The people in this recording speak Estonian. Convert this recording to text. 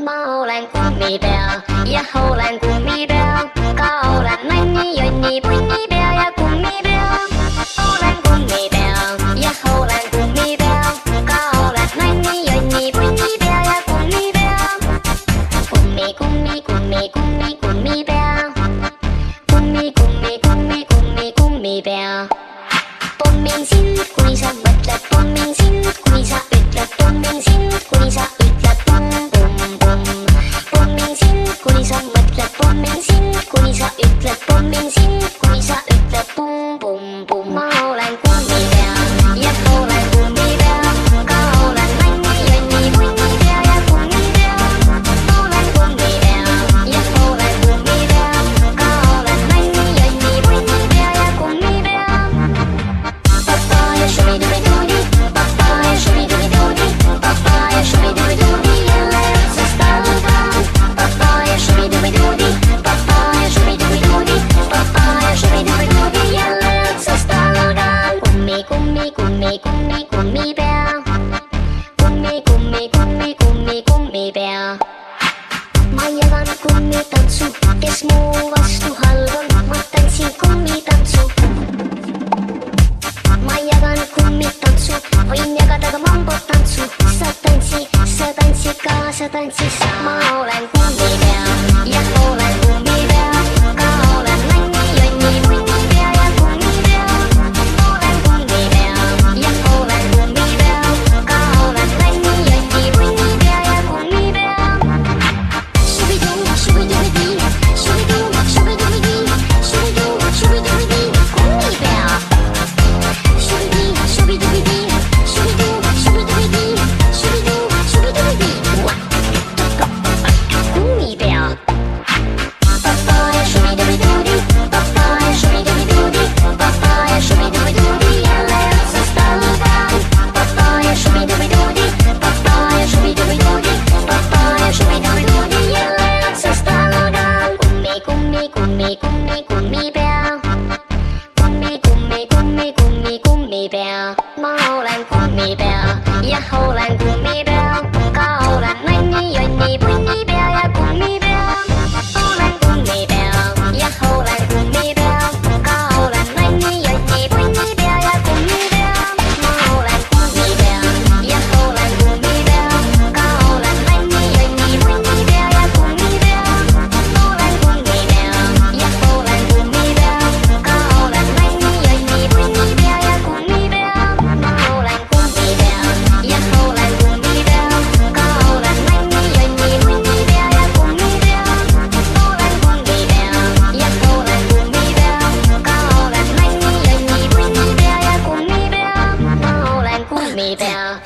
Mau lan gummi bär, ja hau lan Gummibär. Gau lan Manni, Jönni, Bunni Bär, ja Gummibär. Hau lan Gummibär, ja hau lan Gummibär. Gau lan Manni, Jönni, Bunni Bär, ja Gummibär. Gummi, Gummi, Gummi, Gummi, Gummibär. Gummi, Gummi, Gummi, Gummi, Gummibär. Pommin sind, kuisa mõtled, pommin sind, kuisa ütled, pommin sind, kuisa ütled, pomm, pomm, pomm. Pommin sind, kuisa mõtled, pommin sind, kuisa ütled, pommin sind, kuisa ütled, pomm, pomm, pomm. Ma olen Gummibär, ja olen Gummibär. Ka olen Manni, Jönni, Bunni Bär ja Gummibär. Olen Gummibär, ja olen Gummibär. Ka olen Manni, Jönni, Bunni Bär ja Gummibär. Papaya shubi-dubi-doo-di, papaya shubi-dubi-doo-di, papaya shubi-dubi-doo-di, jälle otsast algan. Papaya shubi-dubi-doo-di, papaya shubi-dubi-doo-di, papaya shubi-dubi-doo-di, jälle otsast algan. Gummi, gummi, gummi, gummi, Gummibär. Gummi, gummi, gummi, gummi, Gummibär. Ma jagan kummitantsu, kes mu vastu halb on, ma tantsin kummitantsu. Ma jagan kummitantsu, võin jagada ka mambotantsu. Sa tantsid ka, sa tantsid sa. Ma olen Gummibär, ja olen Gummibär. Ka olen Manni, Jönni, Bunni Bär ja Gummibär. Olen Gummibär, ja olen Gummibär. Ka olen Manni, Jönni, Bunni Bär ja Gummibär. Shubidoo, shubidoo-di, shubidoo, shubidoo-di, shubidoo, shubidoo-di, Gummibär. Shubidi, shubidi-bidi, shubidoo, shubidi-bidi, shubidoo, shubidi-bidi. Gummibär. Papaya shubi-dubi-doo-di, papaya shubi-dubi-doo-di, papaya shubi-dubi-doo-di, jälle otsast algan. Papaya shubi-dubi-doo-di, papaya shubi-dubi-doo-di, papaya shubi-dubi-doo-di, jälle otsast algan. Gummi, gummi, gummi, gummi, Gummibär. Gummi, gummi, gummi, gummi, Gummibär. Ma olen Gummibär, ja olen Gummibär. Ka olen Manni, Jönni, Bunni Bär ja Gummibär. Olen Gummibär, ja olen Gummibär. Ka olen Manni, Jönni, Bunni Bär ja Gummibär. Ma olen Gummibär, ja olen Gummibär. Ka olen Manni, Jönni, Bunni Bär ja Gummibär. Olen Gummibär, ja olen Gummibär. Ka olen Manni, Jönni, Bunni Bär ja Gummibär. Ma olen Gummibär, ja olen Gummibär. Ka olen Manni, Jönni, Bunni Bär ja Gummibär. Olen Gummibär, ja olen Gummibär. Ka olen Manni, Jönni, Bunni Bär ja Gummibär. Ma olen Gummibär.